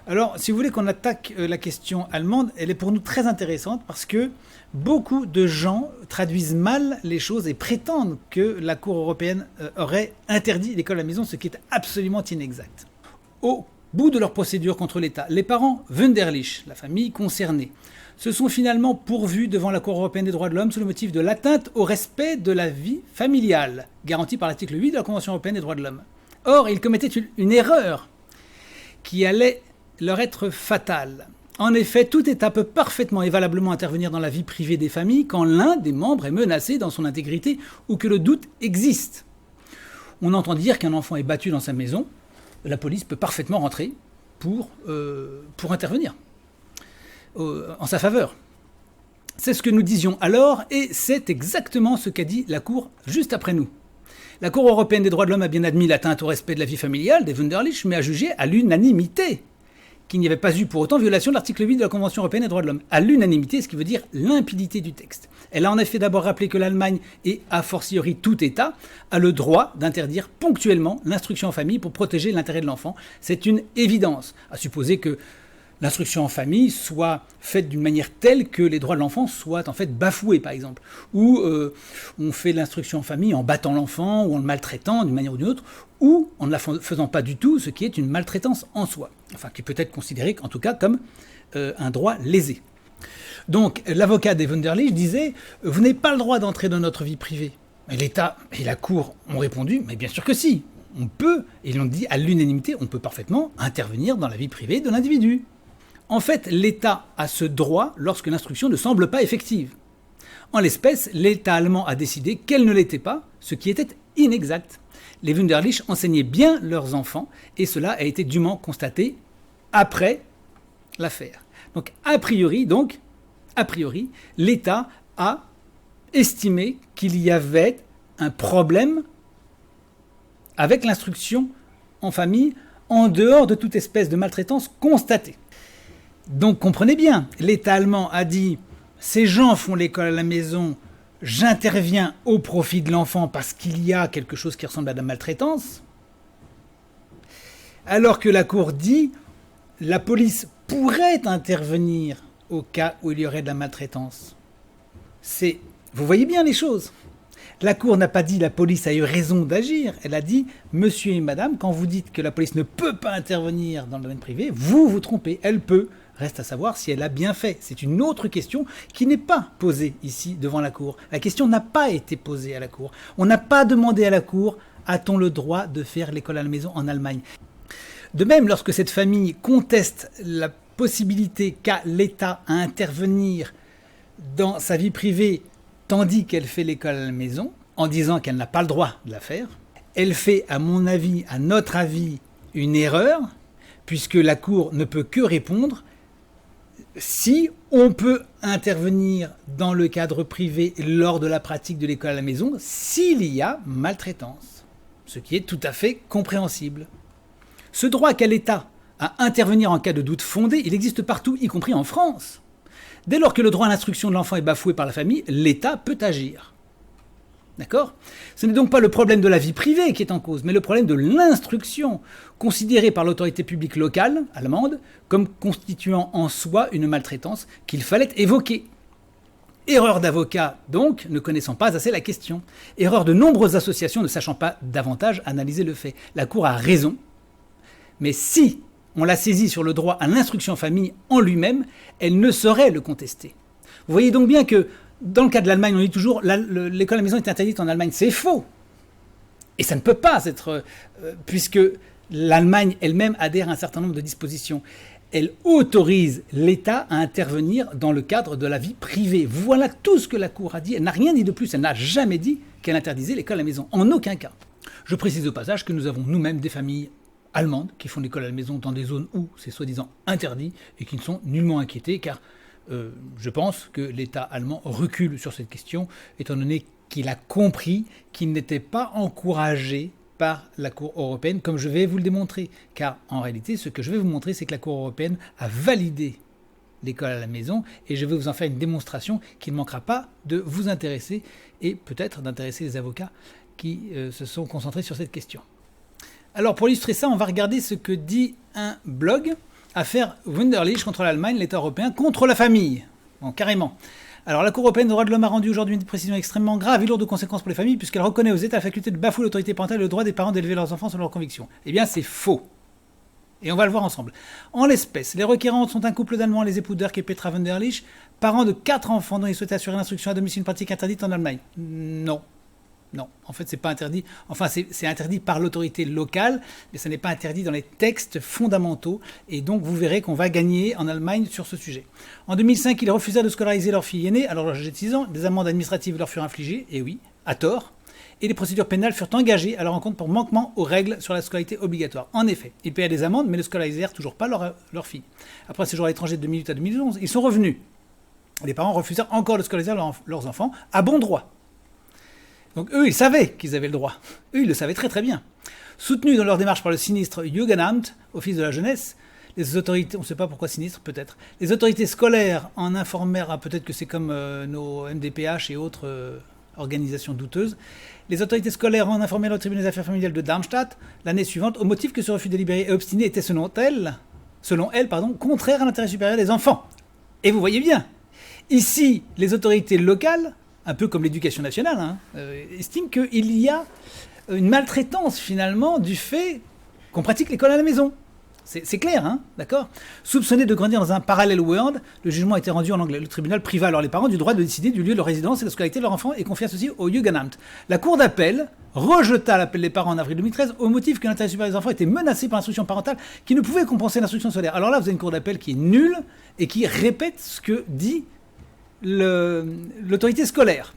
Alors, si vous voulez qu'on attaque la question allemande, elle est pour nous très intéressante parce que beaucoup de gens traduisent mal les choses et prétendent que la Cour européenne aurait interdit l'école à la maison, ce qui est absolument inexact. Au bout de leur procédure contre l'État, les parents Wunderlich, la famille concernée, se sont finalement pourvus devant la Cour européenne des droits de l'homme sous le motif de l'atteinte au respect de la vie familiale, garantie par l'article 8 de la Convention européenne des droits de l'homme. Or, ils commettaient une erreur qui allait leur être fatale. En effet, tout État peut parfaitement et valablement intervenir dans la vie privée des familles quand l'un des membres est menacé dans son intégrité ou que le doute existe. On entend dire qu'un enfant est battu dans sa maison, la police peut parfaitement rentrer pour intervenir en sa faveur. C'est ce que nous disions alors et c'est exactement ce qu'a dit la Cour juste après nous. La Cour européenne des droits de l'homme a bien admis l'atteinte au respect de la vie familiale des Wunderlich, mais a jugé à l'unanimité qu'il n'y avait pas eu pour autant violation de l'article 8 de la Convention européenne des droits de l'homme. À l'unanimité, ce qui veut dire limpidité du texte. Elle a en effet d'abord rappelé que l'Allemagne, et a fortiori tout État, a le droit d'interdire ponctuellement l'instruction en famille pour protéger l'intérêt de l'enfant. C'est une évidence, à supposer que l'instruction en famille soit faite d'une manière telle que les droits de l'enfant soient en fait bafoués, par exemple. Ou on fait l'instruction en famille en battant l'enfant ou en le maltraitant d'une manière ou d'une autre, ou en ne la faisant pas du tout, ce qui est une maltraitance en soi. Enfin, qui peut être considéré en tout cas comme un droit lésé. Donc, l'avocat des Wunderlich disait « Vous n'avez pas le droit d'entrer dans notre vie privée ». Et l'État et la Cour ont répondu « Mais bien sûr que si, on peut ». Et ils l'ont dit à l'unanimité, on peut parfaitement intervenir dans la vie privée de l'individu. En fait, l'État a ce droit lorsque l'instruction ne semble pas effective. En l'espèce, l'État allemand a décidé qu'elle ne l'était pas, ce qui était inexact. Les Wunderlich enseignaient bien leurs enfants et cela a été dûment constaté après l'affaire. Donc, a priori, l'État a estimé qu'il y avait un problème avec l'instruction en famille en dehors de toute espèce de maltraitance constatée. Donc comprenez bien, l'État allemand a dit « Ces gens font l'école à la maison, j'interviens au profit de l'enfant parce qu'il y a quelque chose qui ressemble à de la maltraitance », alors que la Cour dit « La police pourrait intervenir au cas où il y aurait de la maltraitance ». Vous voyez bien les choses. La Cour n'a pas dit la police a eu raison d'agir, elle a dit monsieur et madame, quand vous dites que la police ne peut pas intervenir dans le domaine privé, vous vous trompez, elle peut. Reste à savoir si elle a bien fait. C'est une autre question qui n'est pas posée ici devant la Cour. La question n'a pas été posée à la Cour. On n'a pas demandé à la Cour a-t-on le droit de faire l'école à la maison en Allemagne. De même, lorsque cette famille conteste la possibilité qu'a l'État à intervenir dans sa vie privée tandis qu'elle fait l'école à la maison, en disant qu'elle n'a pas le droit de la faire, elle fait, à mon avis, à notre avis, une erreur, puisque la Cour ne peut que répondre si on peut intervenir dans le cadre privé lors de la pratique de l'école à la maison, s'il y a maltraitance, ce qui est tout à fait compréhensible. Ce droit qu'a l'État à intervenir en cas de doute fondé, il existe partout, y compris en France. Dès lors que le droit à l'instruction de l'enfant est bafoué par la famille, l'État peut agir. D'accord ? Ce n'est donc pas le problème de la vie privée qui est en cause, mais le problème de l'instruction, considérée par l'autorité publique locale, allemande, comme constituant en soi une maltraitance qu'il fallait évoquer. Erreur d'avocat, donc, ne connaissant pas assez la question. Erreur de nombreuses associations ne sachant pas davantage analyser le fait. La Cour a raison, mais si on l'a saisie sur le droit à l'instruction en famille en lui-même, elle ne saurait le contester. Vous voyez donc bien que, dans le cas de l'Allemagne, on dit toujours l'école à la maison est interdite en Allemagne. C'est faux. Et ça ne peut pas être, puisque l'Allemagne elle-même adhère à un certain nombre de dispositions. Elle autorise l'État à intervenir dans le cadre de la vie privée. Voilà tout ce que la Cour a dit. Elle n'a rien dit de plus. Elle n'a jamais dit qu'elle interdisait l'école à la maison. En aucun cas. Je précise au passage que nous avons nous-mêmes des familles allemandes qui font l'école à la maison dans des zones où c'est soi-disant interdit et qui ne sont nullement inquiétées car je pense que l'État allemand recule sur cette question étant donné qu'il a compris qu'il n'était pas encouragé par la Cour européenne comme je vais vous le démontrer. Car en réalité, ce que je vais vous montrer, c'est que la Cour européenne a validé l'école à la maison et je vais vous en faire une démonstration qui ne manquera pas de vous intéresser et peut-être d'intéresser les avocats qui se sont concentrés sur cette question. Alors pour illustrer ça, on va regarder ce que dit un blog affaire Wunderlich contre l'Allemagne, l'État européen, contre la famille. Bon, carrément. Alors, la Cour européenne des droits de l'homme a rendu aujourd'hui une précision extrêmement grave et lourde de conséquences pour les familles, puisqu'elle reconnaît aux États la faculté de bafouer l'autorité parentale et le droit des parents d'élever leurs enfants selon leurs convictions. Eh bien, c'est faux. Et on va le voir ensemble. En l'espèce, les requérantes sont un couple d'Allemands, les époux Dirk et Petra Wunderlich, parents de 4 enfants dont ils souhaitaient assurer l'instruction à domicile, une pratique interdite en Allemagne. Non. Non, en fait, c'est pas interdit. Enfin, c'est interdit par l'autorité locale, mais ce n'est pas interdit dans les textes fondamentaux. Et donc, vous verrez qu'on va gagner en Allemagne sur ce sujet. En 2005, ils refusèrent de scolariser leur fille aînée, alors l'âge de 6 ans. Des amendes administratives leur furent infligées, et oui, à tort. Et des procédures pénales furent engagées à leur encontre pour manquement aux règles sur la scolarité obligatoire. En effet, ils payaient des amendes, mais ne scolarisèrent toujours pas leur fille. Après un séjour à l'étranger de 2008 à 2011, ils sont revenus. Les parents refusèrent encore de scolariser leurs enfants à bon droit. Donc eux, ils savaient qu'ils avaient le droit. Eux, ils le savaient très très bien. Soutenus dans leur démarche par le sinistre Jugendamt, Office de la jeunesse, les autorités, on ne sait pas pourquoi sinistre, peut-être, les autorités scolaires en informèrent, peut-être que c'est comme nos MDPH et autres organisations douteuses, les autorités scolaires en informèrent le tribunal des affaires familiales de Darmstadt l'année suivante au motif que ce refus délibéré et obstiné était selon elle, contraire à l'intérêt supérieur des enfants. Et vous voyez bien, ici, les autorités locales, un peu comme l'éducation nationale, estime qu'il y a une maltraitance finalement du fait qu'on pratique l'école à la maison. C'est clair, hein, d'accord ? Soupçonné de grandir dans un parallel world, le jugement a été rendu en anglais. Le tribunal priva alors les parents du droit de décider du lieu de leur résidence et de la scolarité de leur enfant et confia ceci au Jugendamt. La cour d'appel rejeta l'appel des parents en avril 2013 au motif que l'intérêt supérieur des enfants était menacé par l'instruction parentale qui ne pouvait compenser l'instruction scolaire. Alors là, vous avez une cour d'appel qui est nulle et qui répète ce que dit l'autorité scolaire.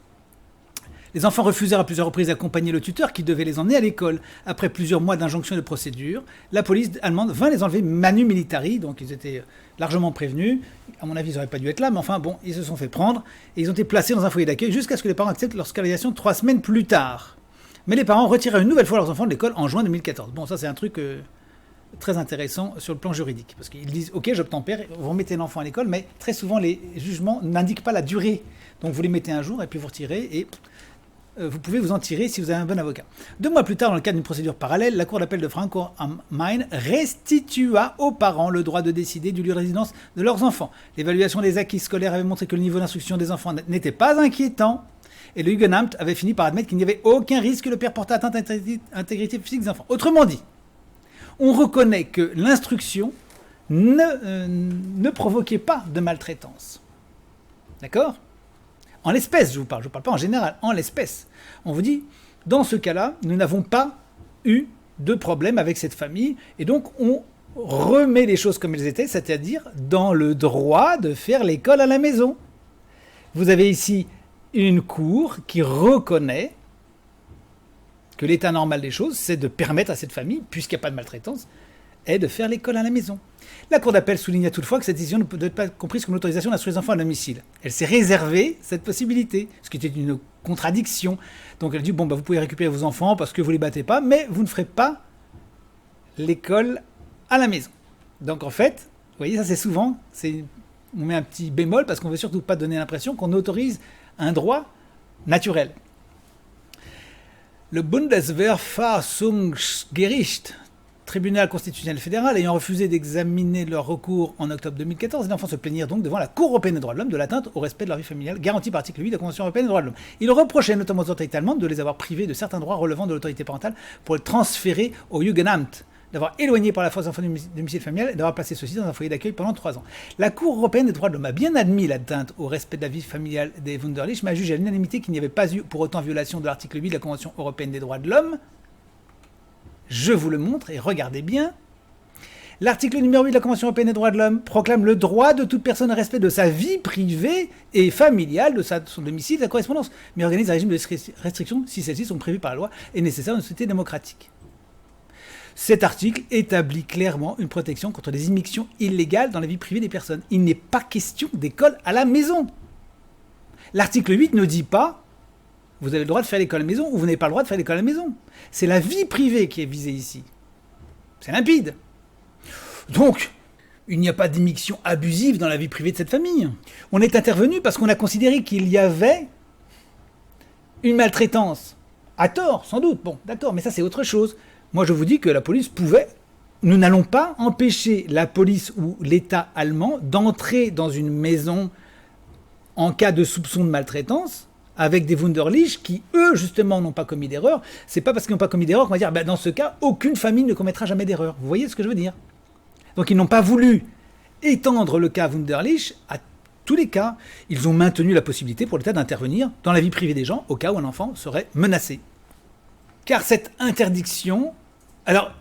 Les enfants refusèrent à plusieurs reprises d'accompagner le tuteur qui devait les emmener à l'école. Après plusieurs mois d'injonctions et de procédures, la police allemande vint les enlever manu militari, donc ils étaient largement prévenus. À mon avis, ils n'auraient pas dû être là, mais enfin bon, ils se sont fait prendre et ils ont été placés dans un foyer d'accueil jusqu'à ce que les parents acceptent leur scolarisation 3 semaines plus tard. Mais les parents retirèrent une nouvelle fois leurs enfants de l'école en juin 2014. Bon, ça c'est un truc très intéressant sur le plan juridique, parce qu'ils disent « Ok, j'obtempère, vous remettez l'enfant à l'école », mais très souvent les jugements n'indiquent pas la durée. Donc vous les mettez un jour et puis vous retirez et vous pouvez vous en tirer si vous avez un bon avocat. 2 mois plus tard, dans le cadre d'une procédure parallèle, la Cour d'appel de Francfort am Main restitua aux parents le droit de décider du lieu de résidence de leurs enfants. L'évaluation des acquis scolaires avait montré que le niveau d'instruction des enfants n'était pas inquiétant, et le Jugendamt avait fini par admettre qu'il n'y avait aucun risque que le père porte atteinte à l'intégrité physique des enfants. Autrement dit, on reconnaît que l'instruction ne provoquait pas de maltraitance. D'accord ? En l'espèce, je parle pas en général, en l'espèce. On vous dit, dans ce cas-là, nous n'avons pas eu de problème avec cette famille, et donc on remet les choses comme elles étaient, c'est-à-dire dans le droit de faire l'école à la maison. Vous avez ici une cour qui reconnaît que l'état normal des choses, c'est de permettre à cette famille, puisqu'il n'y a pas de maltraitance, est de faire l'école à la maison. La Cour d'appel souligna toutefois que cette décision ne peut pas être comprise comme l'autorisation d'instruire les enfants à domicile. Elle s'est réservée cette possibilité, ce qui était une contradiction. Donc elle dit, bon, vous pouvez récupérer vos enfants parce que vous ne les battez pas, mais vous ne ferez pas l'école à la maison. Donc en fait, vous voyez, ça c'est souvent, on met un petit bémol parce qu'on ne veut surtout pas donner l'impression qu'on autorise un droit naturel. Le Bundeswehrverfassungsgericht, tribunal constitutionnel fédéral, ayant refusé d'examiner leur recours en octobre 2014, les enfants se plaignirent donc devant la Cour européenne des droits de l'homme de l'atteinte au respect de leur vie familiale garantie par l'article 8 de la Convention européenne des droits de l'homme. Ils reprochaient notamment aux autorités allemandes de les avoir privés de certains droits relevant de l'autorité parentale pour les transférer au Jugendamt, d'avoir éloigné par la force d'enfants du domicile familial et d'avoir placé ceux-ci dans un foyer d'accueil pendant 3 ans. La Cour européenne des droits de l'homme a bien admis l'atteinte au respect de la vie familiale des Wunderlich, mais a jugé à l'unanimité qu'il n'y avait pas eu pour autant violation de l'article 8 de la Convention européenne des droits de l'homme. Je vous le montre et regardez bien. L'article numéro 8 de la Convention européenne des droits de l'homme proclame le droit de toute personne au respect de sa vie privée et familiale, de son domicile, de sa correspondance, mais organise un régime de restriction si celles-ci sont prévues par la loi et nécessaires dans une société démocratique. Cet article établit clairement une protection contre les immixtions illégales dans la vie privée des personnes. Il n'est pas question d'école à la maison. L'article 8 ne dit pas vous avez le droit de faire l'école à la maison ou vous n'avez pas le droit de faire l'école à la maison. C'est la vie privée qui est visée ici. C'est limpide. Donc, il n'y a pas d'immixtion abusive dans la vie privée de cette famille. On est intervenu parce qu'on a considéré qu'il y avait une maltraitance. À tort, sans doute. Bon, d'accord, mais ça c'est autre chose. Moi je vous dis que la police pouvait nous n'allons pas empêcher la police ou l'État allemand d'entrer dans une maison en cas de soupçon de maltraitance avec des Wunderlich qui, eux, justement, n'ont pas commis d'erreur. C'est pas parce qu'ils n'ont pas commis d'erreur qu'on va dire, dans ce cas, aucune famille ne commettra jamais d'erreur. Vous voyez ce que je veux dire? Donc ils n'ont pas voulu étendre le cas Wunderlich à tous les cas. Ils ont maintenu la possibilité pour l'État d'intervenir dans la vie privée des gens au cas où un enfant serait menacé. Car cette interdiction... Alors,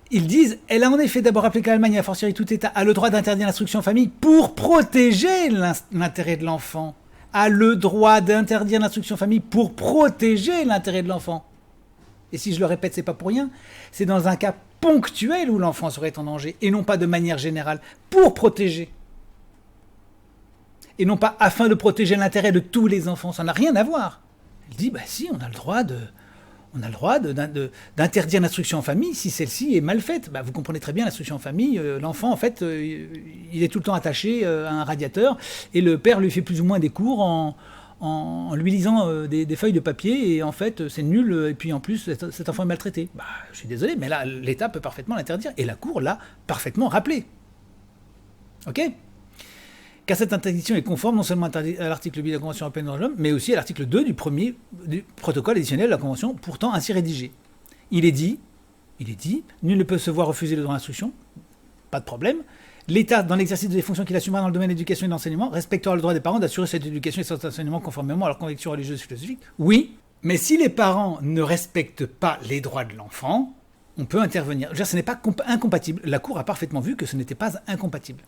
ils disent, elle a en effet d'abord appelé que l'Allemagne, a fortiori tout État, a le droit d'interdire l'instruction en famille pour protéger l'intérêt de l'enfant. A le droit d'interdire l'instruction en famille pour protéger l'intérêt de l'enfant. Et si je le répète, c'est pas pour rien. C'est dans un cas ponctuel où l'enfant serait en danger, et non pas de manière générale, pour protéger. Et non pas afin de protéger l'intérêt de tous les enfants. Ça n'a rien à voir. Il dit, si, on a le droit d'interdire l'instruction en famille si celle-ci est mal faite. Vous comprenez très bien, l'instruction en famille, l'enfant, en fait, il est tout le temps attaché à un radiateur, et le père lui fait plus ou moins des cours en lui lisant des feuilles de papier, et en fait, c'est nul, et puis en plus, cet enfant est maltraité. Je suis désolé, mais là, l'État peut parfaitement l'interdire, et la Cour l'a parfaitement rappelé. Ok ? Car cette interdiction est conforme non seulement à l'article 8 de la Convention européenne des droits de l'homme, mais aussi à l'article 2 du protocole additionnel de la Convention, pourtant ainsi rédigé. Il est dit, nul ne peut se voir refuser le droit à l'instruction, pas de problème. L'État, dans l'exercice des fonctions qu'il assumera dans le domaine de l'éducation et de l'enseignement, respectera le droit des parents d'assurer cette éducation et cet enseignement conformément à leurs convictions religieuses et philosophiques. Oui, mais si les parents ne respectent pas les droits de l'enfant, on peut intervenir. Ce n'est pas incompatible. La Cour a parfaitement vu que ce n'était pas incompatible.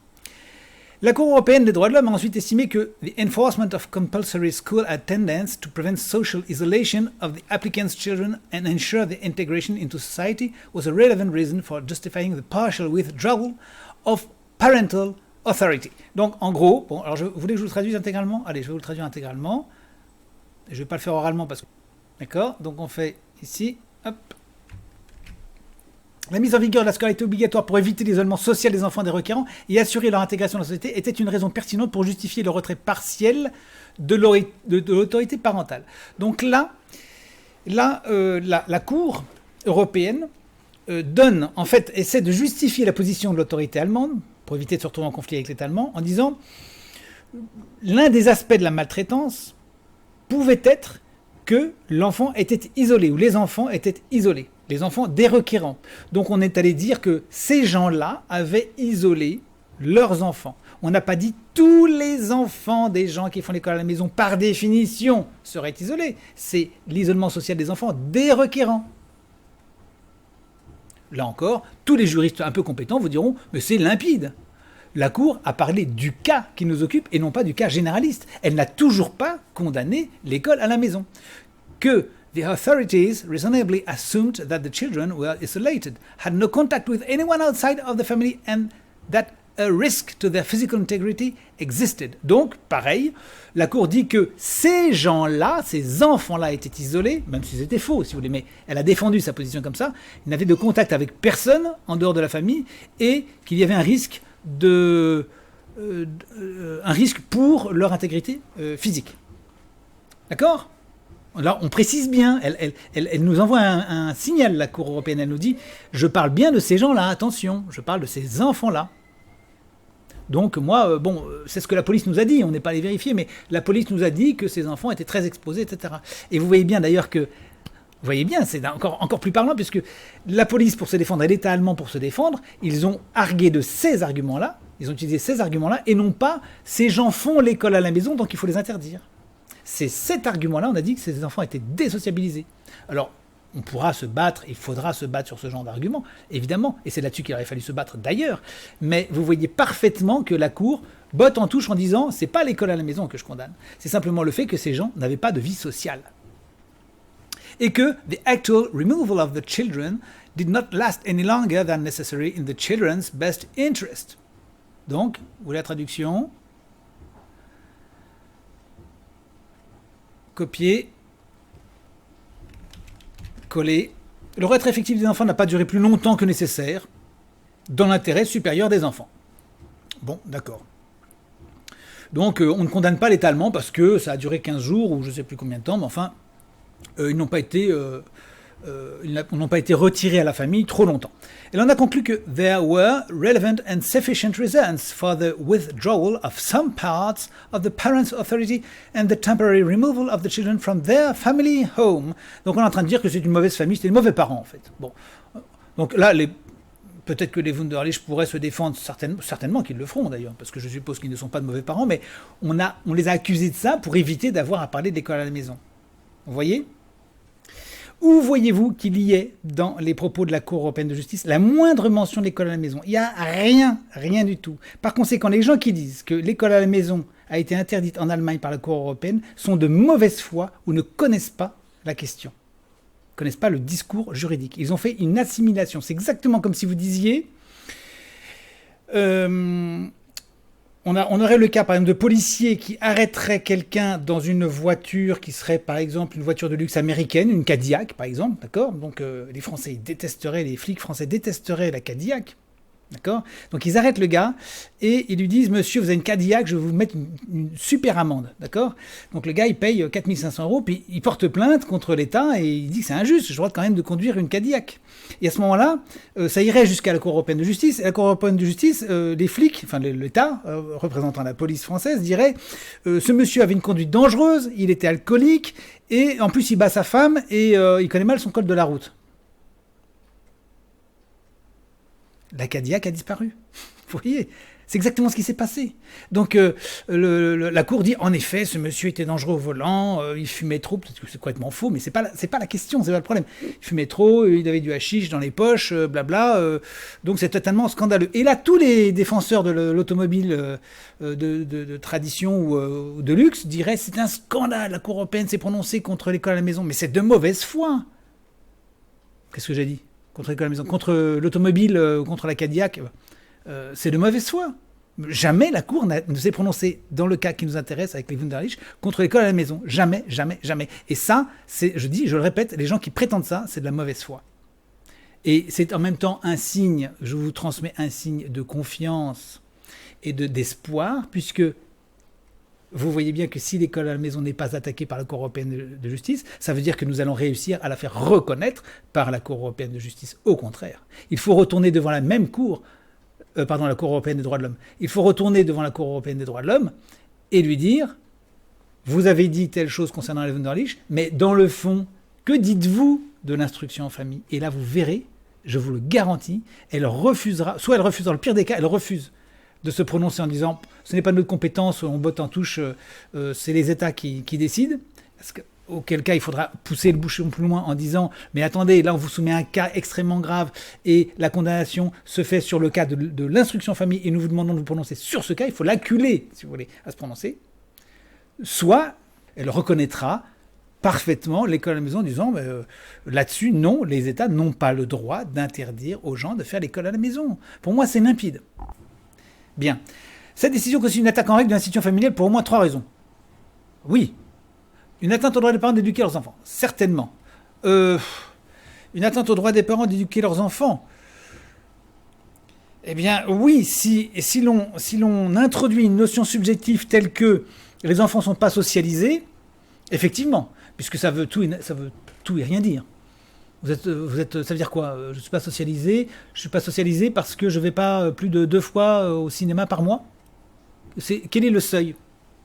La Cour européenne des droits de l'homme a ensuite estimé que the enforcement of compulsory school attendance to prevent social isolation of the applicant's children and ensure their integration into society was a relevant reason for justifying the partial withdrawal of parental authority. Donc, en gros, alors vous voulez que je vous le traduise intégralement? Allez, je vais vous le traduire intégralement. Je ne vais pas le faire oralement parce que... D'accord? Donc, on fait ici, hop. La mise en vigueur de la scolarité obligatoire pour éviter l'isolement social des enfants des requérants et assurer leur intégration dans la société était une raison pertinente pour justifier le retrait partiel de l'autorité parentale. Donc là, la Cour européenne essaie de justifier la position de l'autorité allemande pour éviter de se retrouver en conflit avec l'État allemand en disant l'un des aspects de la maltraitance pouvait être que l'enfant était isolé ou les enfants étaient isolés. Les enfants des requérants. Donc on est allé dire que ces gens-là avaient isolé leurs enfants. On n'a pas dit tous les enfants des gens qui font l'école à la maison, par définition, seraient isolés. C'est l'isolement social des enfants des requérants. Là encore, tous les juristes un peu compétents vous diront « mais c'est limpide ». La Cour a parlé du cas qui nous occupe et non pas du cas généraliste. Elle n'a toujours pas condamné l'école à la maison. Que the authorities reasonably assumed that the children were isolated, had no contact with anyone outside of the family, and that a risk to their physical integrity existed. Donc, pareil, la Cour dit que ces gens-là, ces enfants-là étaient isolés, même si c'était faux, si vous voulez, mais elle a défendu sa position comme ça, ils n'avaient de contact avec personne en dehors de la famille, et qu'il y avait un risque pour leur intégrité physique. D'accord ? Là, on précise bien, elle nous envoie un signal, la Cour européenne, elle nous dit « je parle bien de ces gens-là, attention, je parle de ces enfants-là ». Donc moi, c'est ce que la police nous a dit, on n'est pas allé vérifier, mais la police nous a dit que ces enfants étaient très exposés, etc. Et vous voyez bien d'ailleurs que, c'est encore plus parlant, puisque la police pour se défendre et l'État allemand pour se défendre, ils ont argué de ces arguments-là, ils ont utilisé ces arguments-là, et non pas « ces gens font l'école à la maison, donc il faut les interdire ». C'est cet argument-là, on a dit que ces enfants étaient désociabilisés. Alors, on pourra se battre, il faudra se battre sur ce genre d'argument, évidemment, et c'est là-dessus qu'il aurait fallu se battre d'ailleurs, mais vous voyez parfaitement que la Cour botte en touche en disant « c'est pas l'école à la maison que je condamne, c'est simplement le fait que ces gens n'avaient pas de vie sociale ». Et que « the actual removal of the children did not last any longer than necessary in the children's best interest ». Donc, vous voulez la traduction ? Copier, coller. Le retrait effectif des enfants n'a pas duré plus longtemps que nécessaire dans l'intérêt supérieur des enfants. Bon, d'accord. Donc, on ne condamne pas l'État allemand parce que ça a duré 15 jours ou je ne sais plus combien de temps, mais enfin, ils n'ont pas été ils n'ont pas été retirés à la famille trop longtemps. Et là, on a conclu que there were relevant and sufficient reasons for the withdrawal of some parts of the parents' authority and the temporary removal of the children from their family home. Donc on est en train de dire que c'est une mauvaise famille, c'est des mauvais parents en fait. Bon, donc là, peut-être que les Wunderlich pourraient se défendre, certainement qu'ils le feront d'ailleurs, parce que je suppose qu'ils ne sont pas de mauvais parents, mais on les a accusés de ça pour éviter d'avoir à parler de l'école à la maison. Vous voyez ? Où voyez-vous qu'il y ait dans les propos de la Cour européenne de justice la moindre mention de l'école à la maison? Il n'y a rien du tout. Par conséquent, les gens qui disent que l'école à la maison a été interdite en Allemagne par la Cour européenne sont de mauvaise foi ou ne connaissent pas la question, ne connaissent pas le discours juridique. Ils ont fait une assimilation. C'est exactement comme si vous disiez... On aurait le cas, par exemple, de policiers qui arrêteraient quelqu'un dans une voiture qui serait, par exemple, une voiture de luxe américaine, une Cadillac, par exemple, d'accord ? Donc, les flics français détesteraient la Cadillac, d'accord ? Donc, ils arrêtent le gars et ils lui disent « Monsieur, vous avez une Cadillac, je vais vous mettre une super amende, d'accord ?» Donc, le gars, il paye 4 500 €, puis il porte plainte contre l'État et il dit que c'est injuste, j'ai le droit quand même de conduire une Cadillac. Et à ce moment-là, ça irait jusqu'à la Cour européenne de justice. Et la Cour européenne de justice, les flics, enfin l'État, représentant la police française, dirait ce monsieur avait une conduite dangereuse, il était alcoolique, et en plus il bat sa femme, et il connaît mal son code de la route. La Cadillac a disparu. Vous voyez ? C'est exactement ce qui s'est passé. Donc la Cour dit, en effet, ce monsieur était dangereux au volant, il fumait trop, peut-être que c'est complètement faux, mais c'est pas la question, c'est pas le problème. Il fumait trop, il avait du hashish dans les poches, blabla, donc c'est totalement scandaleux. Et là, tous les défenseurs de l'automobile de tradition ou de luxe diraient, c'est un scandale, la Cour européenne s'est prononcée contre l'école à la maison, mais c'est de mauvaise foi. Qu'est-ce que j'ai dit ? Contre l'école à la maison, contre l'automobile, contre la Cadillac, c'est de mauvaise foi. Jamais la Cour ne s'est prononcée dans le cas qui nous intéresse avec les Wunderlich contre l'école à la maison. Jamais, jamais, jamais. Et ça, je le répète, les gens qui prétendent ça, c'est de la mauvaise foi. Et c'est en même temps un signe, je vous transmets un signe de confiance et d'espoir, puisque vous voyez bien que si l'école à la maison n'est pas attaquée par la Cour européenne de justice, ça veut dire que nous allons réussir à la faire reconnaître par la Cour européenne de justice. Au contraire, il faut retourner devant la même Cour, la Cour européenne des droits de l'homme. Il faut retourner devant la Cour européenne des droits de l'homme et lui dire « Vous avez dit telle chose concernant les Wunderlich, mais dans le fond, que dites-vous de l'instruction en famille ?» Et là, vous verrez, je vous le garantis, elle refusera, soit elle refuse, dans le pire des cas, elle refuse de se prononcer en disant « Ce n'est pas de notre compétence, on botte en touche, c'est les États qui décident. » Auquel cas, il faudra pousser le bouchon plus loin en disant « Mais attendez, là, on vous soumet un cas extrêmement grave et la condamnation se fait sur le cas de l'instruction en famille et nous vous demandons de vous prononcer sur ce cas. Il faut l'acculer, si vous voulez, à se prononcer. » Soit elle reconnaîtra parfaitement l'école à la maison en disant là-dessus, non, les États n'ont pas le droit d'interdire aux gens de faire l'école à la maison. Pour moi, c'est limpide. Bien. Cette décision constitue une attaque en règle de l'institution familiale pour au moins 3 raisons. Oui. Une atteinte au droit des parents d'éduquer leurs enfants. Certainement. Une atteinte au droit des parents d'éduquer leurs enfants. Eh bien, oui, si l'on introduit une notion subjective telle que les enfants ne sont pas socialisés, effectivement, puisque ça veut tout et rien dire. Ça veut dire quoi ? Je ne suis pas socialisé. Je ne suis pas socialisé parce que je ne vais pas plus de 2 fois au cinéma par mois. Quel est le seuil ?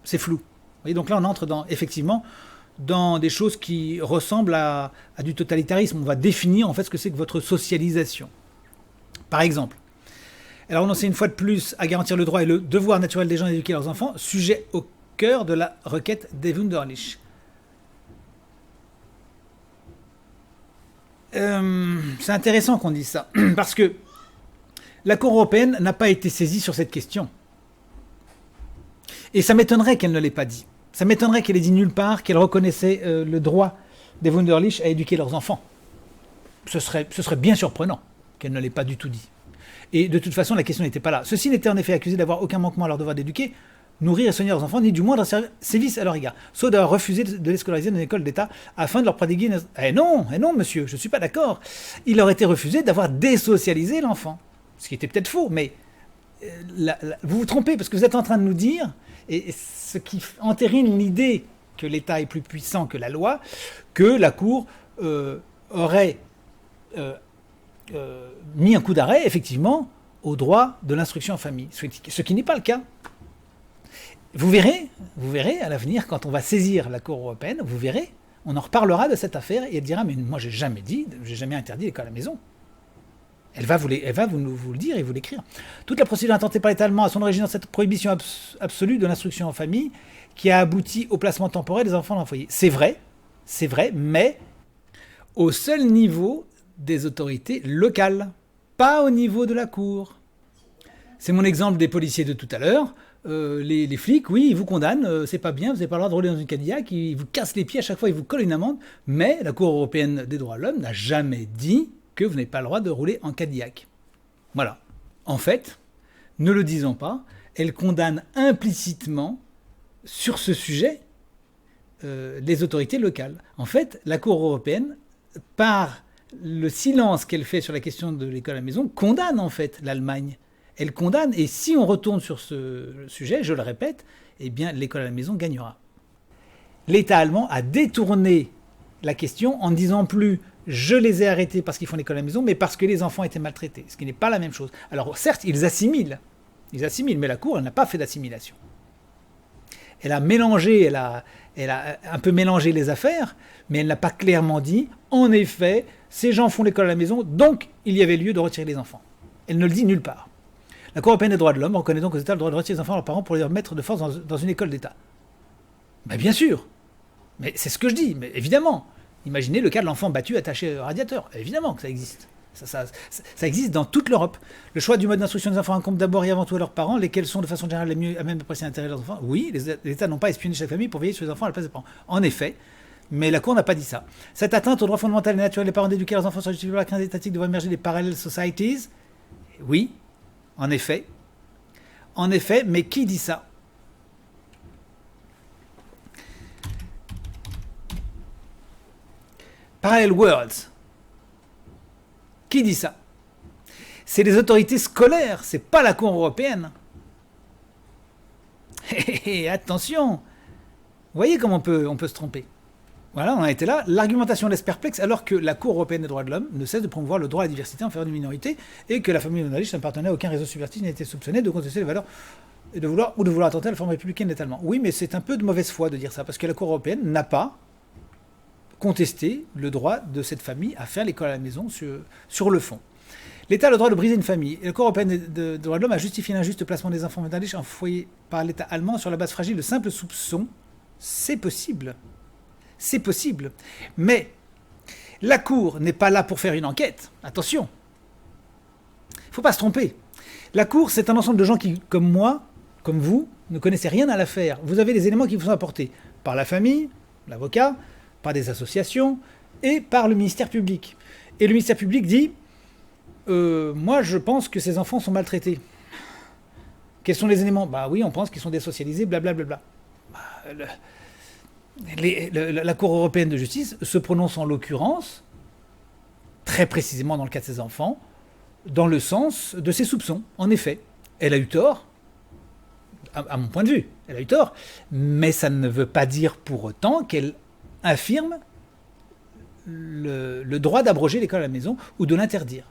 C'est flou. Vous voyez, donc là, on entre effectivement dans des choses qui ressemblent à du totalitarisme. On va définir en fait ce que c'est que votre socialisation. Par exemple, alors on essaie une fois de plus à garantir le droit et le devoir naturel des gens d'éduquer leurs enfants, sujet au cœur de la requête des Wunderlich. C'est intéressant qu'on dise ça, parce que la Cour européenne n'a pas été saisie sur cette question. Et ça m'étonnerait qu'elle ne l'ait pas dit. Ça m'étonnerait qu'elle ait dit nulle part qu'elle reconnaissait le droit des Wunderlich à éduquer leurs enfants. Ce serait bien surprenant qu'elle ne l'ait pas du tout dit. Et de toute façon, la question n'était pas là. Ceux-ci n'étaient en effet accusés d'avoir aucun manquement à leur devoir d'éduquer, nourrir et soigner leurs enfants, ni du moindre sévice à leur égard, sauf d'avoir refusé de les scolariser dans une école d'État afin de leur prodiguer une... Eh non, monsieur, je ne suis pas d'accord. Il leur était refusé d'avoir désocialisé l'enfant. Ce qui était peut-être faux, mais vous vous trompez, parce que vous êtes en train de nous dire, et ce qui entérine l'idée que l'État est plus puissant que la loi, que la Cour aurait mis un coup d'arrêt, effectivement, au droit de l'instruction en famille, ce qui n'est pas le cas. Vous verrez à l'avenir, quand on va saisir la Cour européenne, vous verrez, on en reparlera de cette affaire et elle dira « Mais moi, j'ai jamais interdit l'école à la maison ». Elle va vous le dire et vous l'écrire. Toute la procédure intentée par l'État allemand a son origine dans cette prohibition absolue de l'instruction en famille qui a abouti au placement temporaire des enfants dans le foyer. C'est vrai, mais au seul niveau des autorités locales, pas au niveau de la Cour. C'est mon exemple des policiers de tout à l'heure. Les flics, oui, ils vous condamnent, c'est pas bien, vous n'avez pas le droit de rouler dans une Cadillac, ils vous cassent les pieds à chaque fois, ils vous collent une amende, mais la Cour européenne des droits de l'homme n'a jamais dit que vous n'avez pas le droit de rouler en Cadillac. Voilà. En fait, ne le disons pas, elle condamne implicitement sur ce sujet les autorités locales. En fait, la Cour européenne, par le silence qu'elle fait sur la question de l'école à la maison, condamne en fait l'Allemagne. Elle condamne, et si on retourne sur ce sujet, je le répète, eh bien l'école à la maison gagnera. L'État allemand a détourné la question en ne disant plus je les ai arrêtés parce qu'ils font l'école à la maison, mais parce que les enfants étaient maltraités, ce qui n'est pas la même chose. Alors certes, ils assimilent, mais la Cour, elle n'a pas fait d'assimilation. Elle a un peu mélangé les affaires, mais elle n'a pas clairement dit, en effet, ces gens font l'école à la maison, donc il y avait lieu de retirer les enfants. Elle ne le dit nulle part. La Cour européenne des droits de l'homme reconnaît donc aux États le droit de retirer les enfants à leurs parents pour les mettre de force dans une école d'État. Ben bien sûr, mais c'est ce que je dis, mais évidemment. Imaginez le cas de l'enfant battu attaché au radiateur. Évidemment que ça existe. Ça existe dans toute l'Europe. Le choix du mode d'instruction des enfants incombe d'abord et avant tout à leurs parents, lesquels sont de façon générale les mieux à même de apprécier l'intérêt de leurs enfants. Oui, les États n'ont pas espionné chaque famille pour veiller sur les enfants à la place des parents. En effet, mais la Cour n'a pas dit ça. Cette atteinte au droit fondamental et naturel des parents d'éduquer leurs enfants sur justifiée par la crainte étatique de voir émerger des parallel societies. Oui, en effet, mais qui dit ça ? Parallel Worlds. Qui dit ça ? C'est les autorités scolaires, c'est pas la Cour européenne. Et attention, vous voyez comment on peut se tromper. Voilà, on a été là. L'argumentation laisse perplexe alors que la Cour européenne des droits de l'homme ne cesse de promouvoir le droit à la diversité en faveur d'une minorité et que la famille monarchiste n'appartenait à aucun réseau subversif n'a été soupçonné de contester les valeurs et de vouloir attenter à la forme républicaine des Allemands. Oui, mais c'est un peu de mauvaise foi de dire ça parce que la Cour européenne n'a pas contester le droit de cette famille à faire l'école à la maison sur le fond. L'État a le droit de briser une famille. Et la Cour européenne des droits de l'homme a justifié l'injuste placement des enfants métallés en foyer par l'État allemand sur la base fragile de simples soupçons. C'est possible. C'est possible. Mais la Cour n'est pas là pour faire une enquête. Attention. Il ne faut pas se tromper. La Cour, c'est un ensemble de gens qui, comme moi, comme vous, ne connaissez rien à l'affaire. Vous avez des éléments qui vous sont apportés par la famille, l'avocat, par des associations et par le ministère public. Et le ministère public dit moi je pense que ces enfants sont maltraités. Quels sont les éléments ? Bah oui, on pense qu'ils sont désocialisés, blablabla. La Cour européenne de justice se prononce en l'occurrence, très précisément dans le cas de ces enfants, dans le sens de ses soupçons. En effet, elle a eu tort, à mon point de vue, elle a eu tort, mais ça ne veut pas dire pour autant qu'elle affirme le droit d'abroger l'école à la maison ou de l'interdire.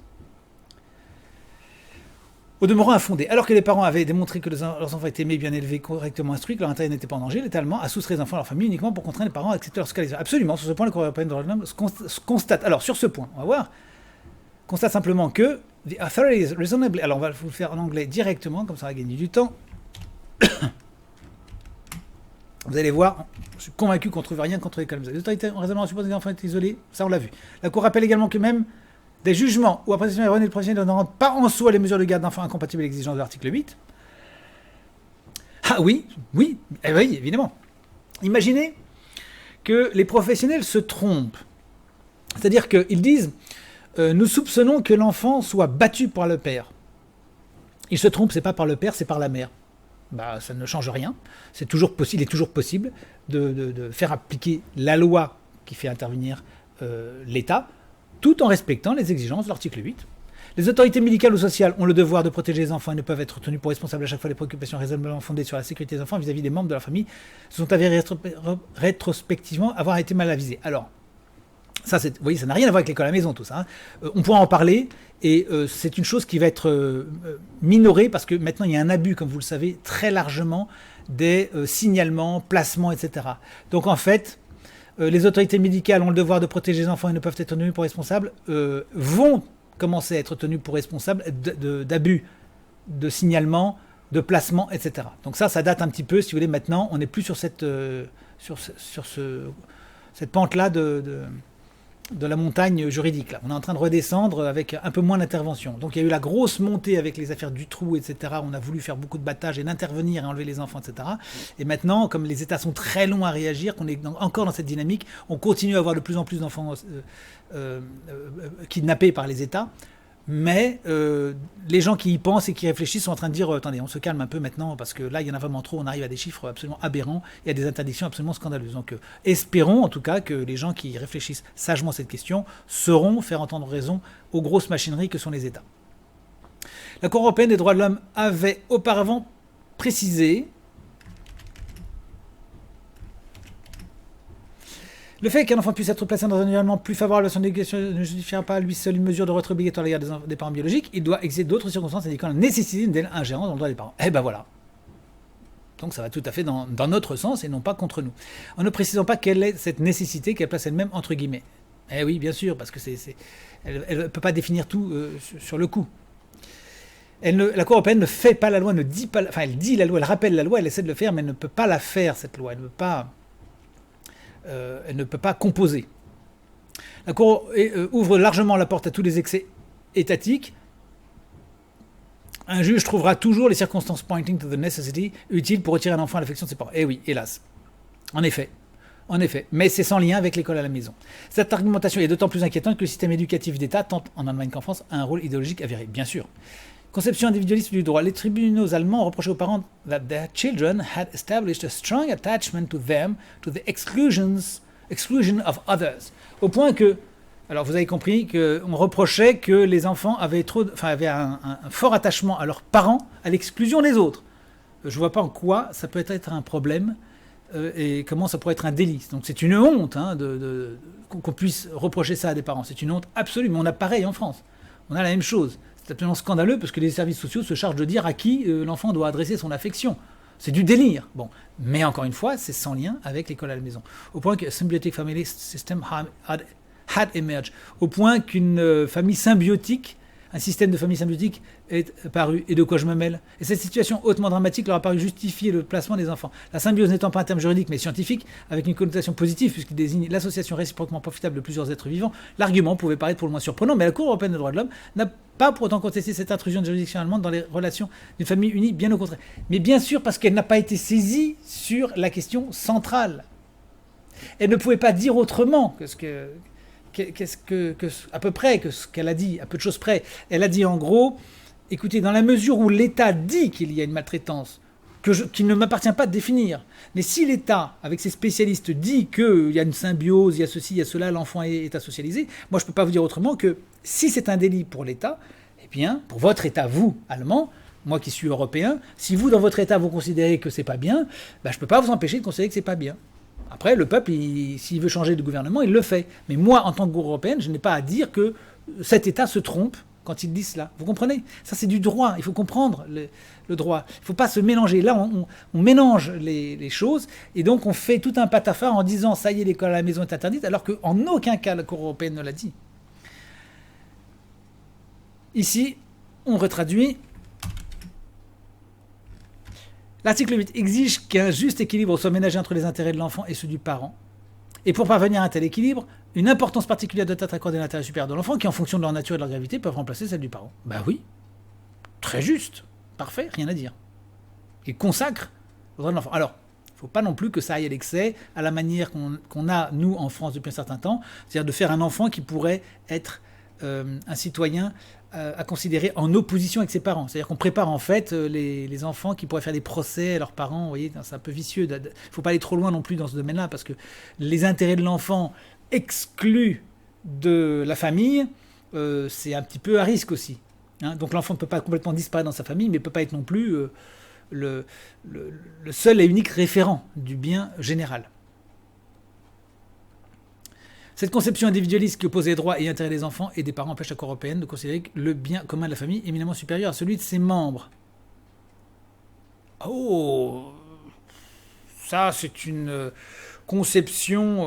Au demeurant infondé, alors que les parents avaient démontré que leurs enfants étaient aimés, bien élevés, correctement instruits, que leur intérêt n'était pas en danger, l'État allemand a soustrait les enfants à leur famille uniquement pour contraindre les parents à accepter leur scolarisation. Absolument, sur ce point, la Cour européenne des droits de l'homme constate. Alors, sur ce point, on va voir, constate simplement que the authorities reasonably. Alors, on va vous le faire en anglais directement, comme ça on va gagner du temps. Vous allez voir, je suis convaincu qu'on ne trouve rien contre l'école. Les autorités ont raisonnement à supposer que les enfants étaient isolés, ça on l'a vu. La Cour rappelle également que même des jugements ou appréciations erronées de professionnels ne rendent pas en soi les mesures de garde d'enfants incompatibles avec l'exigence de l'article 8. Ah oui, évidemment. Imaginez que les professionnels se trompent. C'est-à-dire qu'ils disent nous soupçonnons que l'enfant soit battu par le père. Ils se trompent, c'est pas par le père, c'est par la mère. Bah, ça ne change rien. Il est toujours possible de faire appliquer la loi qui fait intervenir l'État, tout en respectant les exigences de l'article 8. Les autorités médicales ou sociales ont le devoir de protéger les enfants et ne peuvent être tenues pour responsables à chaque fois des préoccupations raisonnablement fondées sur la sécurité des enfants vis-à-vis des membres de leur famille se sont avérées rétrospectivement avoir été mal avisées. Alors, Ça, vous voyez, ça n'a rien à voir avec l'école à la maison, tout ça. On pourra en parler, et c'est une chose qui va être minorée, parce que maintenant, il y a un abus, comme vous le savez, très largement, des signalements, placements, etc. Donc, en fait, les autorités médicales ont le devoir de protéger les enfants et ne peuvent être tenues pour responsables, vont commencer à être tenues pour responsables d'abus, de signalements, de placements, etc. Donc ça date un petit peu, si vous voulez, maintenant, on n'est plus sur cette pente-là de la montagne juridique. Là. On est en train de redescendre avec un peu moins d'intervention. Donc il y a eu la grosse montée avec les affaires du trou, etc. On a voulu faire beaucoup de battages et d'intervenir et enlever les enfants, etc. Et maintenant, comme les États sont très longs à réagir, qu'on est encore dans cette dynamique, on continue à avoir de plus en plus d'enfants kidnappés par les États. Mais les gens qui y pensent et qui réfléchissent sont en train de dire attendez, on se calme un peu maintenant parce que là, il y en a vraiment trop, on arrive à des chiffres absolument aberrants et à des interdictions absolument scandaleuses. Donc espérons en tout cas que les gens qui réfléchissent sagement à cette question sauront faire entendre raison aux grosses machineries que sont les États. La Cour européenne des droits de l'homme avait auparavant précisé le fait qu'un enfant puisse être placé dans un environnement plus favorable à son éducation ne justifiera pas à lui seul une mesure de retrait obligatoire à l'égard des parents biologiques. Il doit exister d'autres circonstances indiquant la nécessité d'une ingérence dans le droit des parents. Eh ben voilà. Donc ça va tout à fait dans notre sens et non pas contre nous. En ne précisant pas quelle est cette nécessité qu'elle place elle-même entre guillemets. Eh oui, bien sûr, parce que elle ne peut pas définir tout sur le coup. La Cour européenne ne fait pas la loi, ne dit pas... Enfin, elle dit la loi, elle rappelle la loi, elle essaie de le faire, mais elle ne peut pas la faire, cette loi. Elle ne peut pas composer. La Cour ouvre largement la porte à tous les excès étatiques. Un juge trouvera toujours les circonstances pointing to the necessity utiles pour retirer un enfant à l'affection de ses parents. Eh oui, hélas. En effet. Mais c'est sans lien avec l'école à la maison. Cette argumentation est d'autant plus inquiétante que le système éducatif d'État, tant en Allemagne qu'en France, a un rôle idéologique avéré, bien sûr. Conception individualiste du droit. Les tribunaux allemands reprochaient aux parents that their children had established a strong attachment to them, to the exclusion of others. Au point que, alors vous avez compris qu'on reprochait que les enfants avaient un fort attachement à leurs parents, à l'exclusion des autres. Je ne vois pas en quoi ça peut être un problème et comment ça pourrait être un délit. Donc c'est une honte qu'on puisse reprocher ça à des parents. C'est une honte absolue, mais on a pareil en France. On a la même chose. C'est absolument scandaleux parce que les services sociaux se chargent de dire à qui l'enfant doit adresser son affection. C'est du délire. Bon, mais encore une fois, c'est sans lien avec l'école à la maison. Au point que symbiotic family system had emerged. Au point qu'une famille symbiotique, un système de famille symbiotique est apparu. Et de quoi je me mêle? Et cette situation hautement dramatique leur a paru justifier le placement des enfants. La symbiose n'étant pas un terme juridique mais scientifique, avec une connotation positive puisqu'il désigne l'association réciproquement profitable de plusieurs êtres vivants, l'argument pouvait paraître pour le moins surprenant, mais la Cour européenne des droits de l'homme n'a pas pour autant contesté cette intrusion de juridiction allemande dans les relations d'une famille unie, bien au contraire. Mais bien sûr parce qu'elle n'a pas été saisie sur la question centrale. Elle ne pouvait pas dire autrement que à peu près que ce qu'elle a dit, à peu de choses près. Elle a dit en gros, écoutez, dans la mesure où l'État dit qu'il y a une maltraitance, qu'il ne m'appartient pas de définir, mais si l'État, avec ses spécialistes, dit qu'il y a une symbiose, il y a ceci, il y a cela, l'enfant est asocialisé, moi je ne peux pas vous dire autrement que si c'est un délit pour l'État, eh bien, pour votre État, vous, Allemand, moi qui suis européen, si vous, dans votre État, vous considérez que c'est pas bien, ben, je ne peux pas vous empêcher de considérer que c'est pas bien. Après, le peuple, s'il veut changer de gouvernement, il le fait. Mais moi, en tant que gouvernement européen, je n'ai pas à dire que cet État se trompe quand il dit cela. Vous comprenez? Ça, c'est du droit. Il faut comprendre le droit. Il ne faut pas se mélanger. Là, on mélange les choses. Et donc, on fait tout un patafard en disant « ça y est, l'école à la maison est interdite », alors qu'en aucun cas, la Cour européenne ne l'a dit. Ici, on retraduit. L'article 8 exige qu'un juste équilibre soit ménagé entre les intérêts de l'enfant et ceux du parent. Et pour parvenir à un tel équilibre, une importance particulière doit être accordée à l'intérêt supérieur de l'enfant qui, en fonction de leur nature et de leur gravité, peuvent remplacer celle du parent. Ben oui, très juste, parfait, rien à dire. Il consacre le droit de l'enfant. Alors, il ne faut pas non plus que ça aille à l'excès, à la manière qu'on a, nous, en France, depuis un certain temps, c'est-à-dire de faire un enfant qui pourrait être un citoyen à considérer en opposition avec ses parents. C'est-à-dire qu'on prépare en fait les enfants qui pourraient faire des procès à leurs parents. Vous voyez, c'est un peu vicieux. Il ne faut pas aller trop loin non plus dans ce domaine-là parce que les intérêts de l'enfant exclus de la famille, c'est un petit peu à risque aussi. Hein. Donc l'enfant ne peut pas complètement disparaître dans sa famille, mais ne peut pas être non plus le seul et unique référent du bien général. Cette conception individualiste qui oppose les droits et intérêts des enfants et des parents empêche la Cour européenne de considérer que le bien commun de la famille est éminemment supérieur à celui de ses membres. Oh, ça c'est une conception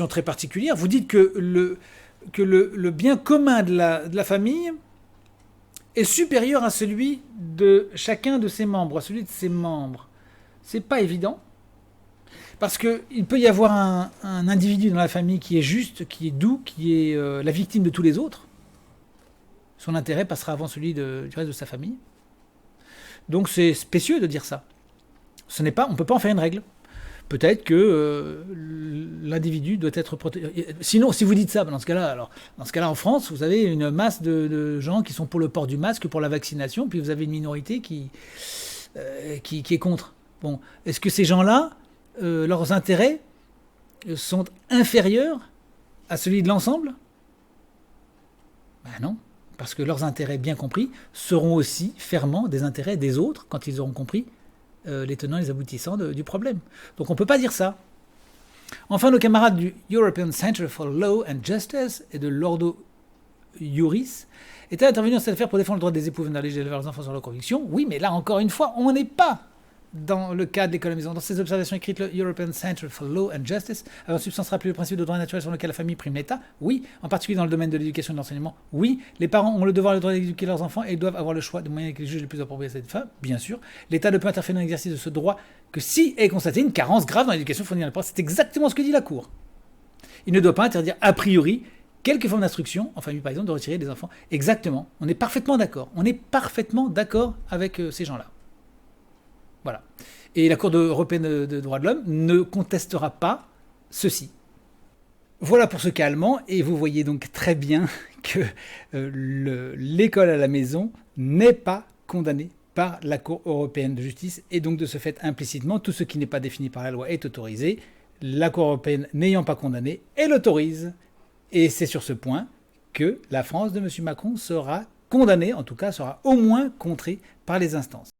très particulière. Vous dites que le bien commun de la famille est supérieur à celui de chacun de ses membres, à celui de ses membres. C'est pas évident. Parce qu'il peut y avoir un individu dans la famille qui est juste, qui est doux, qui est la victime de tous les autres. Son intérêt passera avant celui du reste de sa famille. Donc c'est spécieux de dire ça. On ne peut pas en faire une règle. Peut-être que l'individu doit être protégé. Sinon, si vous dites ça, dans ce cas-là, en France, vous avez une masse de gens qui sont pour le port du masque, pour la vaccination, puis vous avez une minorité qui est contre. Bon, est-ce que ces gens-là, leurs intérêts sont inférieurs à celui de l'ensemble ? Ben non, parce que leurs intérêts bien compris seront aussi ferments des intérêts des autres quand ils auront compris les tenants et les aboutissants du problème. Donc on ne peut pas dire ça. Enfin, nos camarades du European Center for Law and Justice et de l'Ordo Iuris étaient intervenus dans cette affaire pour défendre le droit des époux venant d'élever leurs enfants sur leurs convictions. Oui, mais là, encore une fois, on n'est pas dans le cas de l'école à la maison. Dans ses observations écrites, le European Center for Law and Justice a en substance rappelé le principe de droit naturel sur lequel la famille prime l'État. Oui, en particulier dans le domaine de l'éducation et de l'enseignement. Oui, les parents ont le devoir et le droit d'éduquer leurs enfants et ils doivent avoir le choix de moyens que les juges les plus appropriés à cette fin, bien sûr. L'État ne peut interférer dans l'exercice de ce droit que si est constatée une carence grave dans l'éducation fournie dans le C'est exactement ce que dit la Cour. Il ne doit pas interdire a priori quelque forme d'instruction, en famille par exemple, de retirer des enfants. Exactement. On est parfaitement d'accord. On est parfaitement d'accord avec ces gens-là. Voilà. Et la Cour européenne de droits de l'homme ne contestera pas ceci. Voilà pour ce cas allemand, et vous voyez donc très bien que l'école à la maison n'est pas condamnée par la Cour européenne de justice, et donc de ce fait implicitement, tout ce qui n'est pas défini par la loi est autorisé. La Cour européenne n'ayant pas condamné, elle autorise. Et c'est sur ce point que la France de M. Macron sera condamnée, en tout cas sera au moins contrée par les instances.